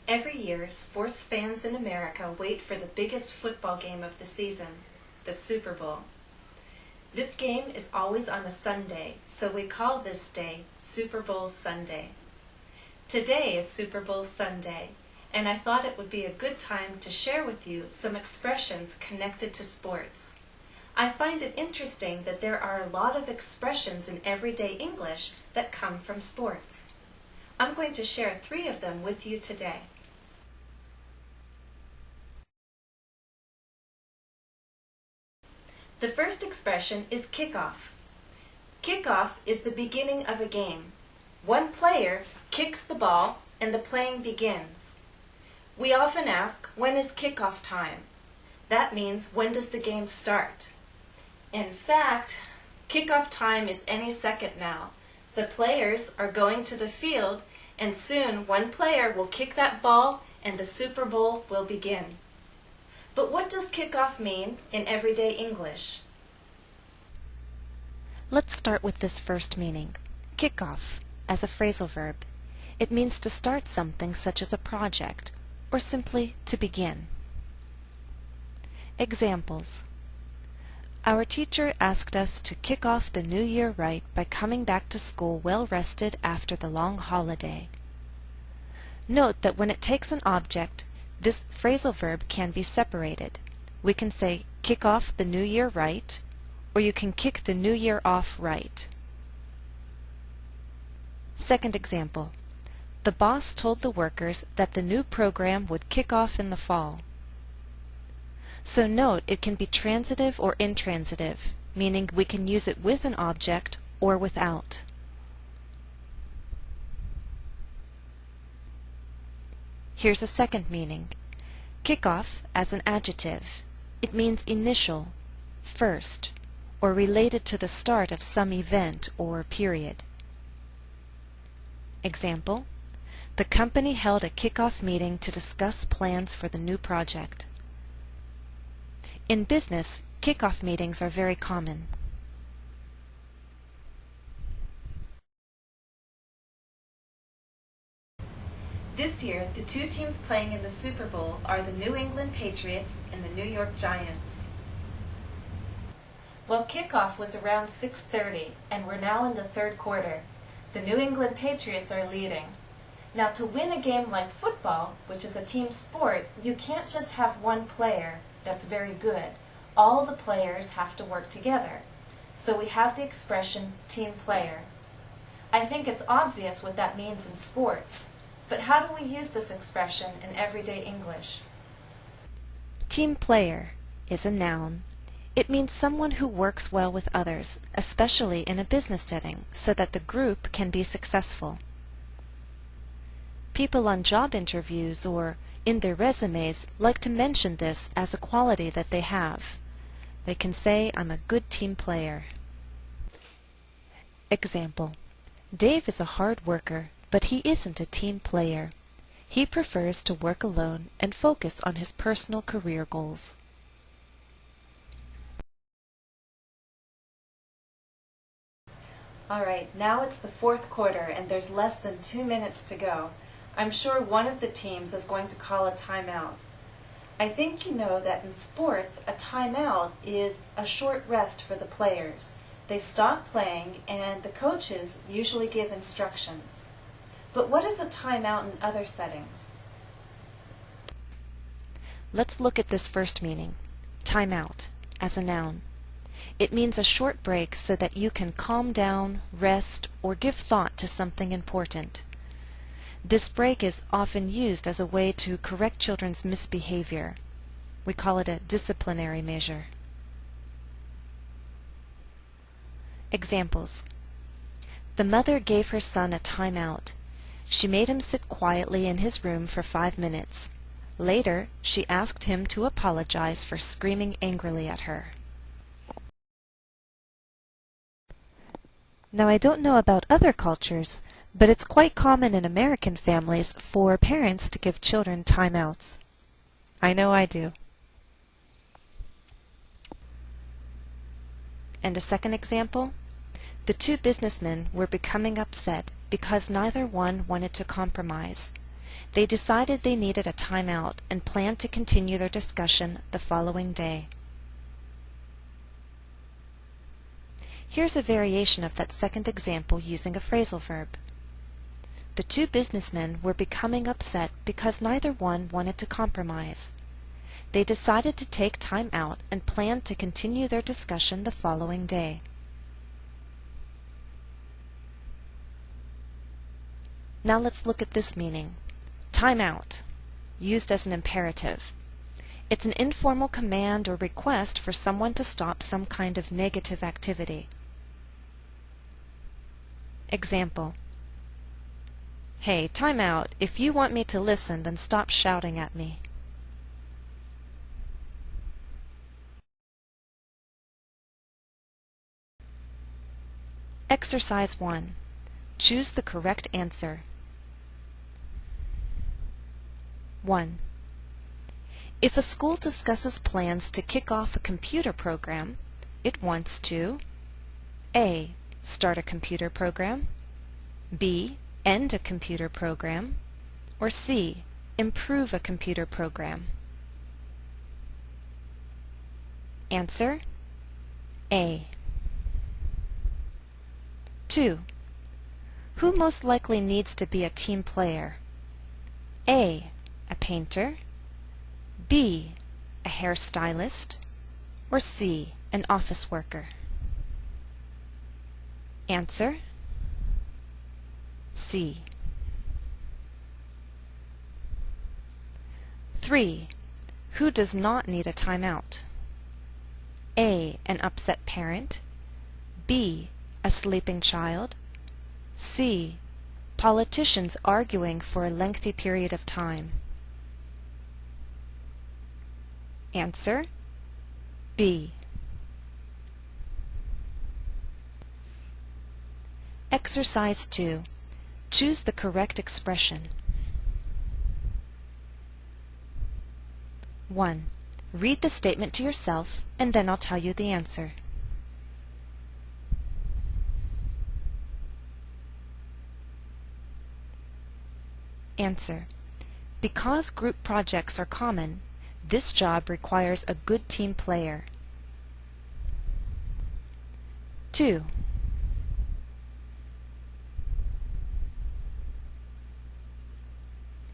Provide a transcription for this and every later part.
Every year, sports fans in America wait for the biggest football game of the season, the Super Bowl. This game is always on a Sunday, so we call this day Super Bowl Sunday. Today is Super Bowl Sunday, and I thought it would be a good time to share with you some expressions connected to sports. I find it interesting that there are a lot of expressions in everyday English that come from sports. I'm going to share 3 of them with you today. The first expression is kickoff. Kickoff is the beginning of a game. One player kicks the ball and the playing begins. We often ask, when is kickoff time? That means, when does the game start? In fact, kickoff time is any second now. The players are going to the field, and soon one player will kick that ball and the Super Bowl will begin. But what does kickoff mean in everyday English? Let's start with this first meaning. Kickoff, as a phrasal verb. It means to start something such as a project, or simply to begin. Examples. Our teacher asked us to kick off the new year right by coming back to school well rested after the long holiday. Note that when it takes an object, this phrasal verb can be separated. We can say kick off the new year right, or you can kick the new year off right. Second example. The boss told the workers that the new program would kick off in the fall. So note it can be transitive or intransitive, meaning we can use it with an object or without. Here's a second meaning. Kickoff as an adjective. It means initial, first, or related to the start of some event or period. Example. The company held a kickoff meeting to discuss plans for the new project. In business, kickoff meetings are very common. This year, the 2 teams playing in the Super Bowl are the New England Patriots and the New York Giants. Well, kickoff was around 6:30, and we're now in the 3rd quarter. The New England Patriots are leading. Now, to win a game like football, which is a team sport, you can't just have one player that's very good. All the players have to work together. So we have the expression team player. I think it's obvious what that means in sports. But how do we use this expression in everyday English? Team player is a noun. It means someone who works well with others, especially in a business setting, so that the group can be successful. People on job interviews or in their resumes like to mention this as a quality that they have. They can say, I'm a good team player. Example. Dave is a hard worker, but he isn't a team player. He prefers to work alone and focus on his personal career goals. Alright, now it's the 4th quarter and there's less than 2 minutes to go. I'm sure one of the teams is going to call a timeout. I think you know that in sports, a timeout is a short rest for the players. They stop playing and the coaches usually give instructions. But what is a timeout in other settings? Let's look at this first meaning. Timeout, as a noun. It means a short break so that you can calm down, rest, or give thought to something important. This break is often used as a way to correct children's misbehavior. We call it a disciplinary measure. Examples. The mother gave her son a timeout. She made him sit quietly in his room for 5 minutes. Later, she asked him to apologize for screaming angrily at her. Now, I don't know about other cultures, but it's quite common in American families for parents to give children timeouts. I know I do. And a second example? The 2 businessmen were becoming upset because neither one wanted to compromise. They decided they needed a timeout and planned to continue their discussion the following day. Here's a variation of that second example using a phrasal verb. The two businessmen were becoming upset because neither one wanted to compromise. They decided to take time out and planned to continue their discussion the following day. Now let's look at this meaning. Time out, used as an imperative. It's an informal command or request for someone to stop some kind of negative activity. Example: Hey, time out. If you want me to listen, then stop shouting at me. Exercise 1. Choose the correct answer. 1. If a school discusses plans to kick off a computer program, it wants to A. Start a computer program, B. End a computer program, or C. Improve a computer program. Answer: A. 2. Who most likely needs to be a team player? A. A painter, B. A hairstylist, or C. An office worker. Answer: C. 3. Who does not need a timeout? A. An upset parent, B. A sleeping child, C. Politicians arguing for a lengthy period of time. Answer: B. Exercise 2. Choose the correct expression. 1. Read the statement to yourself, and then I'll tell you the answer. Answer: Because group projects are common, this job requires a good team player. 2.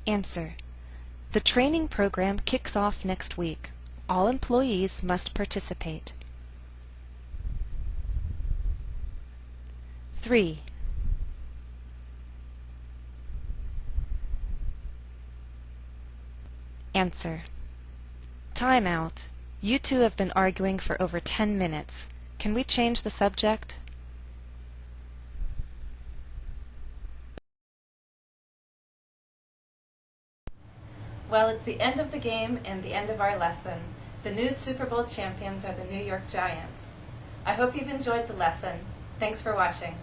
Answer: The training program kicks off next week. All employees must participate. 3. Answer: Time out. You two have been arguing for over 10 minutes. Can we change the subject? Well, it's the end of the game and the end of our lesson. The new Super Bowl champions are the New York Giants. I hope you've enjoyed the lesson. Thanks for watching.